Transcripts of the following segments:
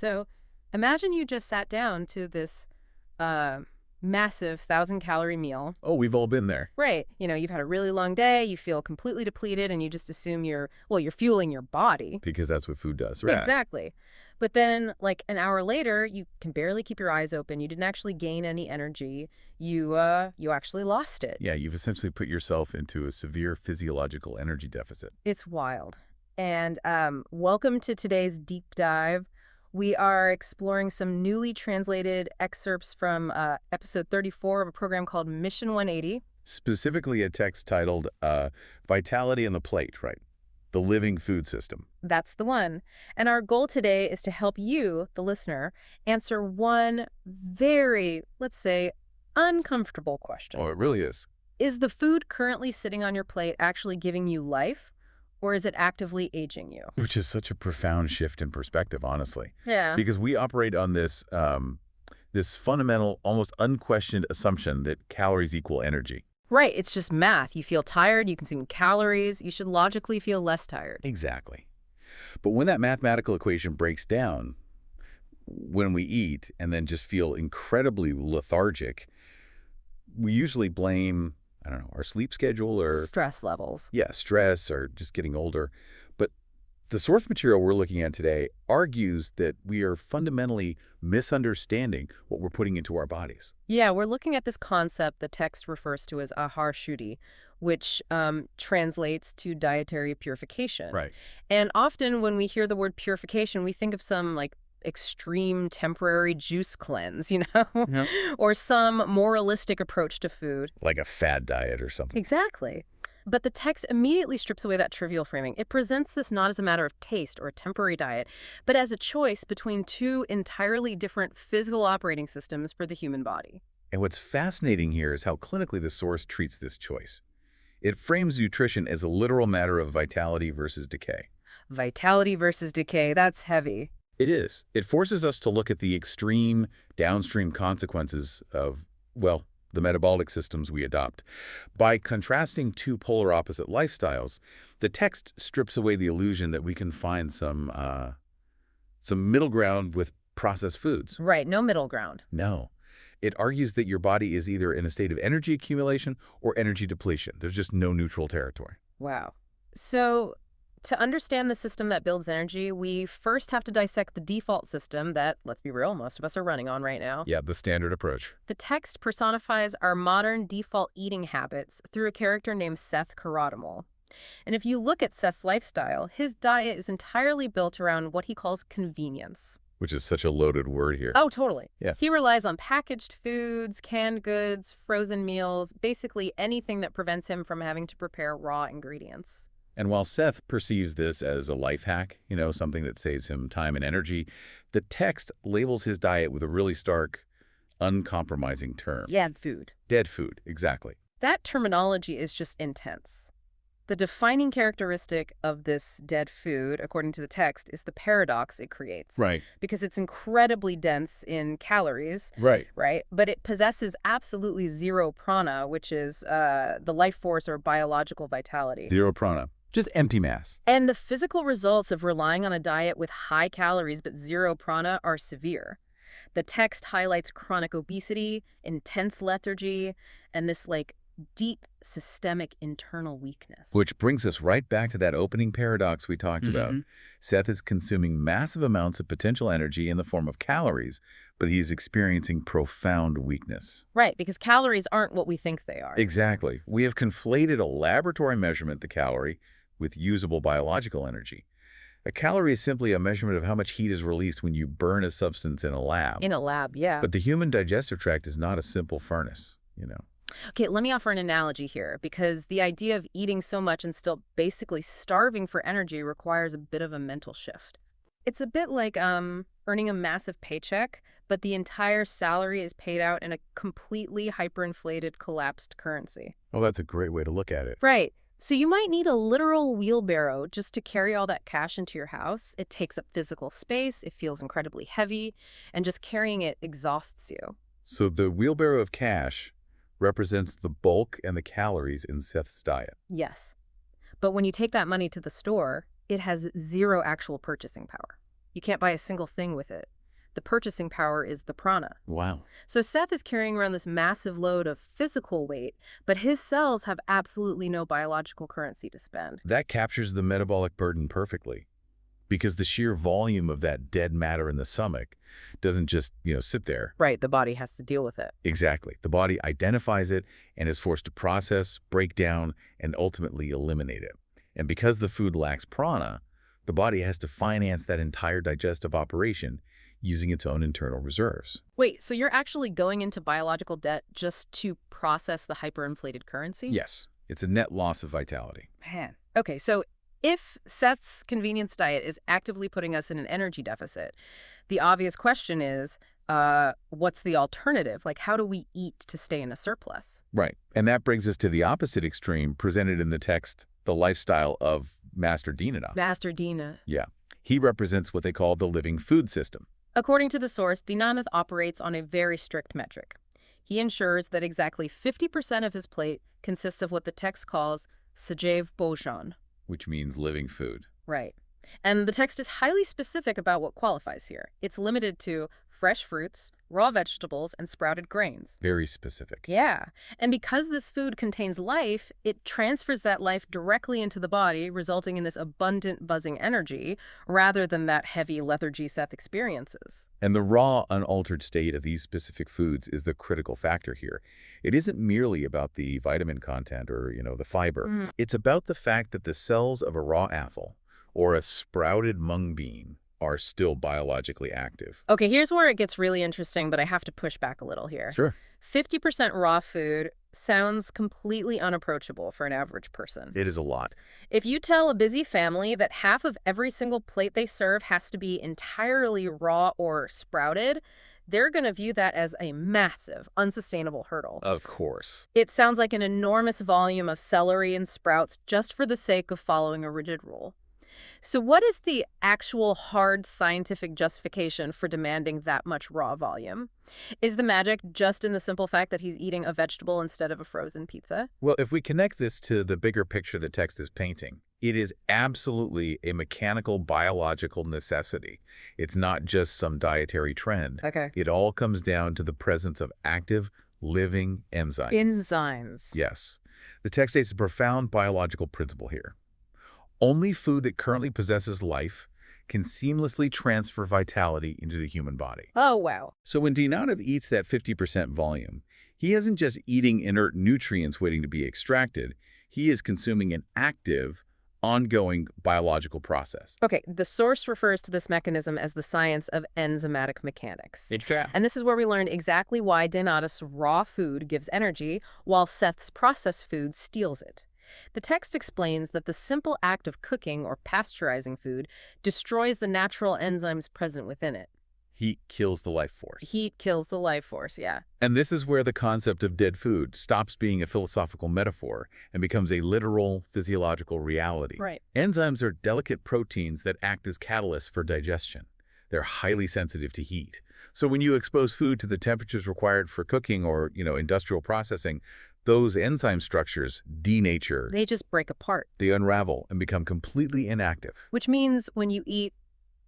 So imagine you just sat down to this uh, massive 1,000-calorie meal. Oh, we've all been there. Right. You've had a really long day, you feel completely depleted, and you just assume you're fueling your body. Because that's what food does, right? Exactly. But then, like an hour later, you can barely keep your eyes open. You didn't actually gain any energy. You actually lost it. Yeah, you've essentially put yourself into a severe physiological energy deficit. It's wild. And welcome to today's deep dive. We are exploring some newly translated excerpts from episode 34 of a program called Mission 180. Specifically a text titled Vitality on the Plate, right? The Living Food System. That's the one. And our goal today is to help you, the listener, answer one very, let's say, uncomfortable question. Oh, it really is. Is the food currently sitting on your plate actually giving you life, or is it actively aging you? Which is such a profound shift in perspective, honestly. Yeah. Because we operate on this fundamental, almost unquestioned assumption that calories equal energy. Right, it's just math. You feel tired, you consume calories, you should logically feel less tired. Exactly. But when that mathematical equation breaks down, when we eat and then just feel incredibly lethargic, we usually blame, I don't know, our sleep schedule or... Stress levels. Yeah, stress or just getting older. But the source material we're looking at today argues that we are fundamentally misunderstanding what we're putting into our bodies. Yeah, we're looking at this concept the text refers to as ahar shuddhi, which translates to dietary purification. Right. And often when we hear the word purification, we think of some like extreme temporary juice cleanse, Yeah. or some moralistic approach to food. Like a fad diet or something. Exactly. But the text immediately strips away that trivial framing. It presents this not as a matter of taste or a temporary diet, but as a choice between two entirely different physical operating systems for the human body. And what's fascinating here is how clinically the source treats this choice. It frames nutrition as a literal matter of vitality versus decay. Vitality versus decay, that's heavy. It is. It forces us to look at the extreme downstream consequences of, well, the metabolic systems we adopt. By contrasting two polar opposite lifestyles, the text strips away the illusion that we can find some middle ground with processed foods. Right, no middle ground. No. It argues that your body is either in a state of energy accumulation or energy depletion. There's just no neutral territory. Wow. So to understand the system that builds energy, we first have to dissect the default system that, let's be real, most of us are running on right now. Yeah, the standard approach. The text personifies our modern default eating habits through a character named Seth Karodimal. And if you look at Seth's lifestyle, his diet is entirely built around what he calls convenience. Which is such a loaded word here. Oh, totally. Yeah. He relies on packaged foods, canned goods, frozen meals, basically anything that prevents him from having to prepare raw ingredients. And while Seth perceives this as a life hack, something that saves him time and energy, the text labels his diet with a really stark, uncompromising term. Dead food. Dead food, exactly. That terminology is just intense. The defining characteristic of this dead food, according to the text, is the paradox it creates. Right. Because it's incredibly dense in calories. Right. Right? But it possesses absolutely zero prana, which is the life force or biological vitality. Zero prana. Just empty mass. And the physical results of relying on a diet with high calories but zero prana are severe. The text highlights chronic obesity, intense lethargy, and this deep systemic internal weakness. Which brings us right back to that opening paradox we talked about. Seth is consuming massive amounts of potential energy in the form of calories, but he's experiencing profound weakness. Right, because calories aren't what we think they are. Exactly. We have conflated a laboratory measurement, the calorie, with usable biological energy. A calorie is simply a measurement of how much heat is released when you burn a substance in a lab. In a lab, yeah. But the human digestive tract is not a simple furnace, Okay, let me offer an analogy here, because the idea of eating so much and still basically starving for energy requires a bit of a mental shift. It's a bit like earning a massive paycheck, but the entire salary is paid out in a completely hyperinflated, collapsed currency. Oh, that's a great way to look at it. Right. So you might need a literal wheelbarrow just to carry all that cash into your house. It takes up physical space, it feels incredibly heavy, and just carrying it exhausts you. So the wheelbarrow of cash represents the bulk and the calories in Seth's diet. Yes. But when you take that money to the store, it has zero actual purchasing power. You can't buy a single thing with it. The purchasing power is the prana. Wow. So Seth is carrying around this massive load of physical weight, but his cells have absolutely no biological currency to spend. That captures the metabolic burden perfectly, because the sheer volume of that dead matter in the stomach doesn't just, sit there. Right, the body has to deal with it. Exactly. The body identifies it and is forced to process, break down, and ultimately eliminate it. And because the food lacks prana, the body has to finance that entire digestive operation using its own internal reserves. Wait, so you're actually going into biological debt just to process the hyperinflated currency? Yes, it's a net loss of vitality. Man. Okay, so if Seth's convenience diet is actively putting us in an energy deficit, the obvious question is, what's the alternative? Like, how do we eat to stay in a surplus? Right. And that brings us to the opposite extreme presented in the text, The Lifestyle of Master Dinanath. Master Dina. Yeah. He represents what they call the living food system. According to the source, Dinanath operates on a very strict metric. He ensures that exactly 50% of his plate consists of what the text calls sajev bhojan. Which means living food. Right. And the text is highly specific about what qualifies here. It's limited to fresh fruits, raw vegetables, and sprouted grains. Very specific. Yeah. And because this food contains life, it transfers that life directly into the body, resulting in this abundant, buzzing energy, rather than that heavy lethargy Seth experiences. And the raw, unaltered state of these specific foods is the critical factor here. It isn't merely about the vitamin content or, the fiber. It's about the fact that the cells of a raw apple or a sprouted mung bean are still biologically active. Okay, here's where it gets really interesting, but I have to push back a little here. Sure. 50% raw food sounds completely unapproachable for an average person. It is a lot. If you tell a busy family that half of every single plate they serve has to be entirely raw or sprouted, they're going to view that as a massive, unsustainable hurdle. Of course. It sounds like an enormous volume of celery and sprouts just for the sake of following a rigid rule. So what is the actual hard scientific justification for demanding that much raw volume? Is the magic just in the simple fact that he's eating a vegetable instead of a frozen pizza? Well, if we connect this to the bigger picture the text is painting, it is absolutely a mechanical, biological necessity. It's not just some dietary trend. Okay. It all comes down to the presence of active, living enzymes. Enzymes. Yes. The text states a profound biological principle here. Only food that currently possesses life can seamlessly transfer vitality into the human body. Oh, wow. So when Dinanath eats that 50% volume, he isn't just eating inert nutrients waiting to be extracted. He is consuming an active, ongoing biological process. Okay, the source refers to this mechanism as the science of enzymatic mechanics. And this is where we learned exactly why Dinanath's raw food gives energy, while Seth's processed food steals it. The text explains that the simple act of cooking or pasteurizing food destroys the natural enzymes present within it. Heat kills the life force. Heat kills the life force, yeah. And this is where the concept of dead food stops being a philosophical metaphor and becomes a literal physiological reality. Right. Enzymes are delicate proteins that act as catalysts for digestion. They're highly sensitive to heat. So when you expose food to the temperatures required for cooking or, industrial processing, those enzyme structures denature. They just break apart. They unravel and become completely inactive. Which means when you eat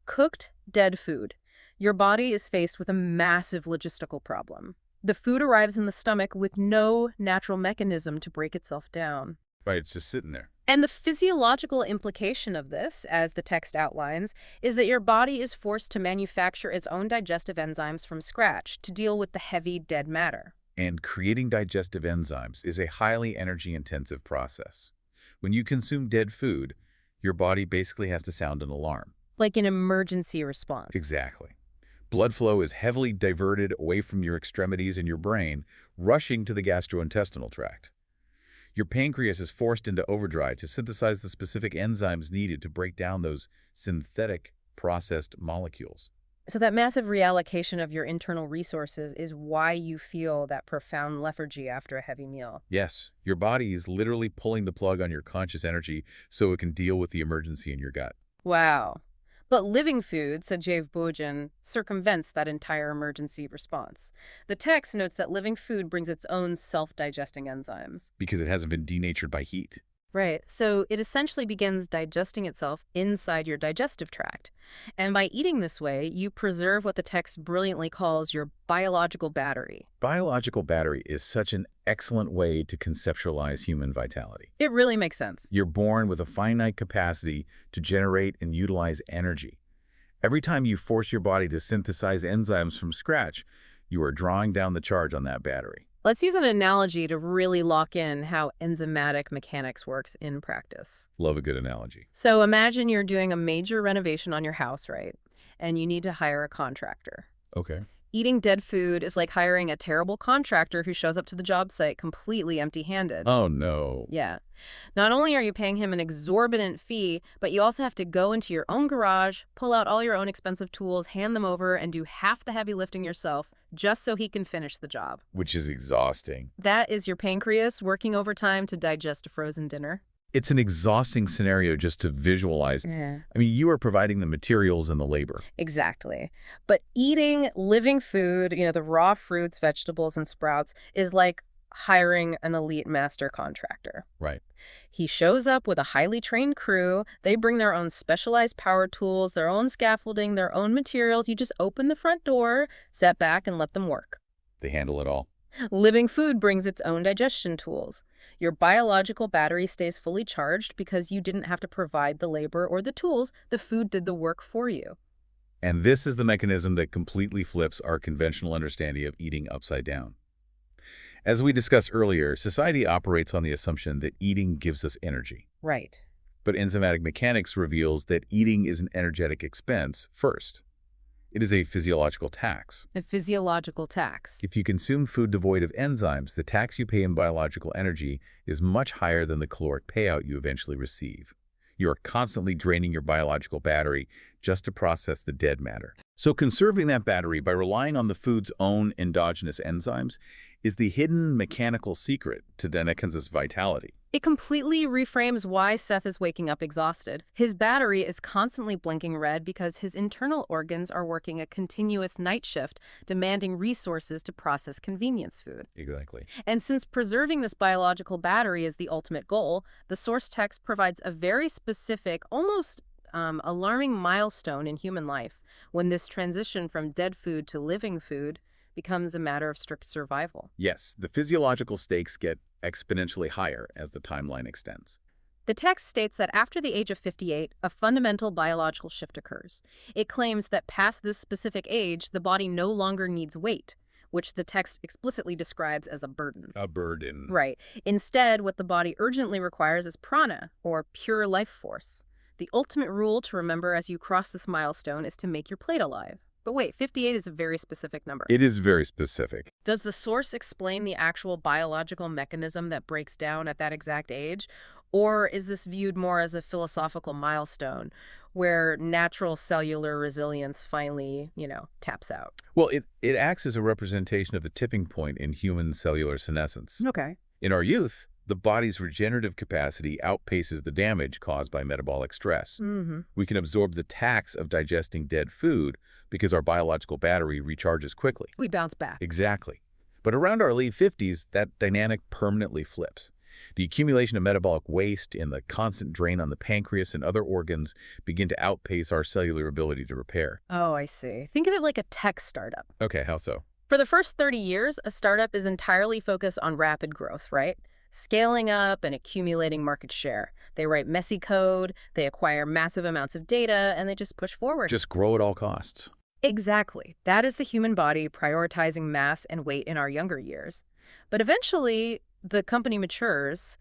cooked, dead food, your body is faced with a massive logistical problem. The food arrives in the stomach with no natural mechanism to break itself down. Right, it's just sitting there. And the physiological implication of this, as the text outlines, is that your body is forced to manufacture its own digestive enzymes from scratch to deal with the heavy, dead matter. And creating digestive enzymes is a highly energy-intensive process. When you consume dead food, your body basically has to sound an alarm. Like an emergency response. Exactly. Blood flow is heavily diverted away from your extremities and your brain, rushing to the gastrointestinal tract. Your pancreas is forced into overdrive to synthesize the specific enzymes needed to break down those synthetic processed molecules. So that massive reallocation of your internal resources is why you feel that profound lethargy after a heavy meal. Yes, your body is literally pulling the plug on your conscious energy so it can deal with the emergency in your gut. Wow. But living food, sajev bhojan, circumvents that entire emergency response. The text notes that living food brings its own self-digesting enzymes. Because it hasn't been denatured by heat. Right. So it essentially begins digesting itself inside your digestive tract. And by eating this way, you preserve what the text brilliantly calls your biological battery. Biological battery is such an excellent way to conceptualize human vitality. It really makes sense. You're born with a finite capacity to generate and utilize energy. Every time you force your body to synthesize enzymes from scratch, you are drawing down the charge on that battery. Let's use an analogy to really lock in how enzymatic mechanics works in practice. Love a good analogy. So imagine you're doing a major renovation on your house, right? And you need to hire a contractor. Okay. Eating dead food is like hiring a terrible contractor who shows up to the job site completely empty-handed. Oh, no. Yeah. Not only are you paying him an exorbitant fee, but you also have to go into your own garage, pull out all your own expensive tools, hand them over, and do half the heavy lifting yourself just so he can finish the job. Which is exhausting. That is your pancreas working overtime to digest a frozen dinner. It's an exhausting scenario just to visualize. Yeah. I mean, you are providing the materials and the labor. Exactly. But eating living food, the raw fruits, vegetables, and sprouts is like hiring an elite master contractor. Right. He shows up with a highly trained crew. They bring their own specialized power tools, their own scaffolding, their own materials. You just open the front door, sit back, and let them work. They handle it all. Living food brings its own digestion tools. Your biological battery stays fully charged because you didn't have to provide the labor or the tools. The food did the work for you. And this is the mechanism that completely flips our conventional understanding of eating upside down. As we discussed earlier, society operates on the assumption that eating gives us energy. Right. But enzymatic mechanics reveals that eating is an energetic expense first. It is a physiological tax. A physiological tax. If you consume food devoid of enzymes, the tax you pay in biological energy is much higher than the caloric payout you eventually receive. You are constantly draining your biological battery just to process the dead matter. So conserving that battery by relying on the food's own endogenous enzymes is the hidden mechanical secret to Dinanath's vitality. It completely reframes why Seth is waking up exhausted. His battery is constantly blinking red because his internal organs are working a continuous night shift, demanding resources to process convenience food. Exactly. And since preserving this biological battery is the ultimate goal, the source text provides a very specific, almost alarming milestone in human life when this transition from dead food to living food becomes a matter of strict survival. Yes, the physiological stakes get exponentially higher as the timeline extends. The text states that after the age of 58, a fundamental biological shift occurs. It claims that past this specific age, the body no longer needs weight, which the text explicitly describes as a burden. A burden. Right. Instead, what the body urgently requires is prana, or pure life force. The ultimate rule to remember as you cross this milestone is to make your plate alive. But wait, 58 is a very specific number. It is very specific. Does the source explain the actual biological mechanism that breaks down at that exact age? Or is this viewed more as a philosophical milestone where natural cellular resilience finally, taps out? Well, it acts as a representation of the tipping point in human cellular senescence. Okay. In our youth, the body's regenerative capacity outpaces the damage caused by metabolic stress. Mm-hmm. We can absorb the tax of digesting dead food because our biological battery recharges quickly. We bounce back. Exactly. But around our late 50s, that dynamic permanently flips. The accumulation of metabolic waste and the constant drain on the pancreas and other organs begin to outpace our cellular ability to repair. Oh, I see. Think of it like a tech startup. Okay, how so? For the first 30 years, a startup is entirely focused on rapid growth, right? Scaling up and accumulating market share. They write messy code, they acquire massive amounts of data, and they just push forward. Just grow at all costs. Exactly. That is the human body prioritizing mass and weight in our younger years. But eventually, the company matures.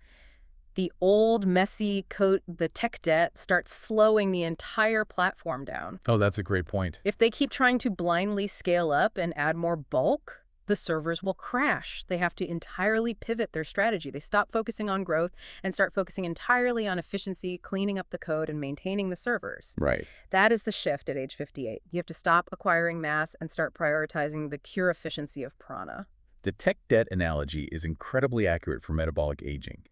The old, messy code, the tech debt starts slowing the entire platform down. Oh, that's a great point. If they keep trying to blindly scale up and add more bulk, the servers will crash. They have to entirely pivot their strategy. They stop focusing on growth and start focusing entirely on efficiency, cleaning up the code, and maintaining the servers. Right. That is the shift at age 58. You have to stop acquiring mass and start prioritizing the pure efficiency of prana. The tech debt analogy is incredibly accurate for metabolic aging.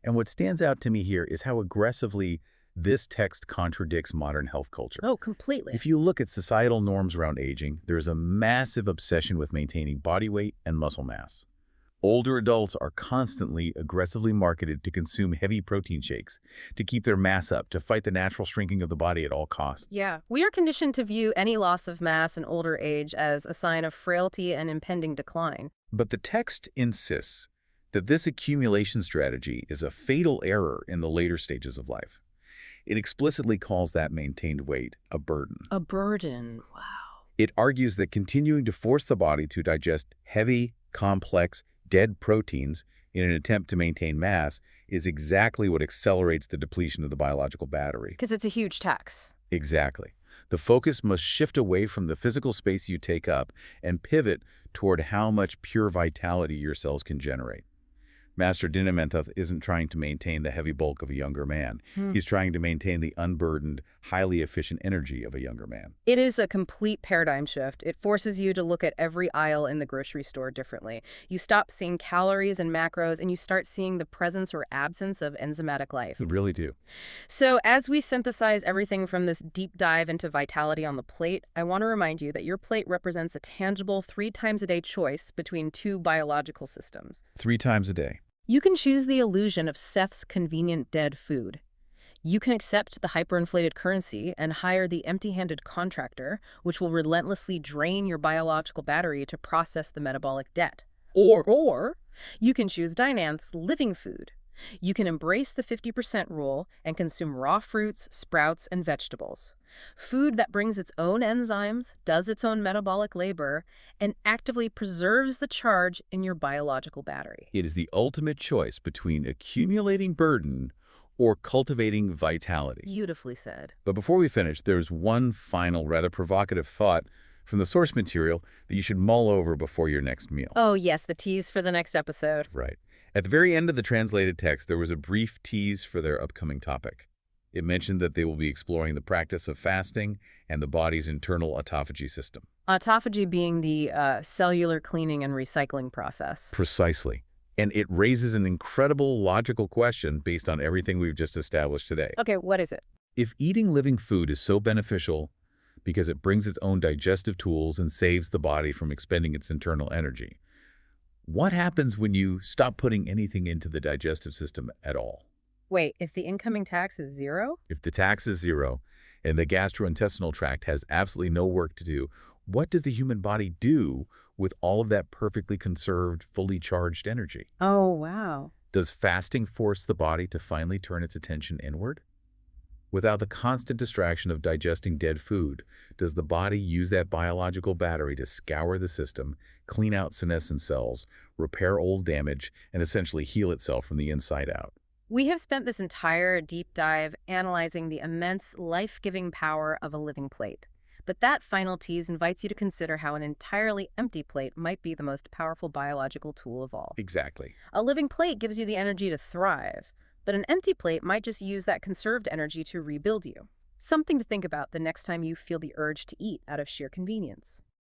And what stands out to me here is how aggressively this text contradicts modern health culture. Oh, completely. If you look at societal norms around aging, there is a massive obsession with maintaining body weight and muscle mass. Older adults are constantly aggressively marketed to consume heavy protein shakes, to keep their mass up, to fight the natural shrinking of the body at all costs. Yeah, we are conditioned to view any loss of mass in older age as a sign of frailty and impending decline. But the text insists that this accumulation strategy is a fatal error in the later stages of life. It explicitly calls that maintained weight a burden. A burden. Wow. It argues that continuing to force the body to digest heavy, complex, dead proteins in an attempt to maintain mass is exactly what accelerates the depletion of the biological battery. Because it's a huge tax. Exactly. The focus must shift away from the physical space you take up and pivot toward how much pure vitality your cells can generate. Master Dinanath isn't trying to maintain the heavy bulk of a younger man. He's trying to maintain the unburdened, highly efficient energy of a younger man. It is a complete paradigm shift. It forces you to look at every aisle in the grocery store differently. You stop seeing calories and macros, and you start seeing the presence or absence of enzymatic life. You really do. So as we synthesize everything from this deep dive into vitality on the plate, I want to remind you that your plate represents a tangible 3 times a day choice between 2 biological systems. 3 times a day. You can choose the illusion of Seth's convenient dead food. You can accept the hyperinflated currency and hire the empty-handed contractor, which will relentlessly drain your biological battery to process the metabolic debt. Or you can choose Dinanath's living food. You can embrace the 50% rule and consume raw fruits, sprouts, and vegetables. Food that brings its own enzymes, does its own metabolic labor, and actively preserves the charge in your biological battery. It is the ultimate choice between accumulating burden or cultivating vitality. Beautifully said. But before we finish, there's one final, rather provocative thought from the source material that you should mull over before your next meal. Oh, yes, the tease for the next episode. Right. At the very end of the translated text, there was a brief tease for their upcoming topic. It mentioned that they will be exploring the practice of fasting and the body's internal autophagy system. Autophagy being the cellular cleaning and recycling process. Precisely. And it raises an incredible logical question based on everything we've just established today. Okay, what is it? If eating living food is so beneficial because it brings its own digestive tools and saves the body from expending its internal energy, what happens when you stop putting anything into the digestive system at all? Wait, if the incoming tax is 0? If the tax is 0 and the gastrointestinal tract has absolutely no work to do, what does the human body do with all of that perfectly conserved, fully charged energy? Oh, wow. Does fasting force the body to finally turn its attention inward? Without the constant distraction of digesting dead food, does the body use that biological battery to scour the system, clean out senescent cells, repair old damage, and essentially heal itself from the inside out? We have spent this entire deep dive analyzing the immense life-giving power of a living plate. But that final tease invites you to consider how an entirely empty plate might be the most powerful biological tool of all. Exactly. A living plate gives you the energy to thrive, but an empty plate might just use that conserved energy to rebuild you. Something to think about the next time you feel the urge to eat out of sheer convenience.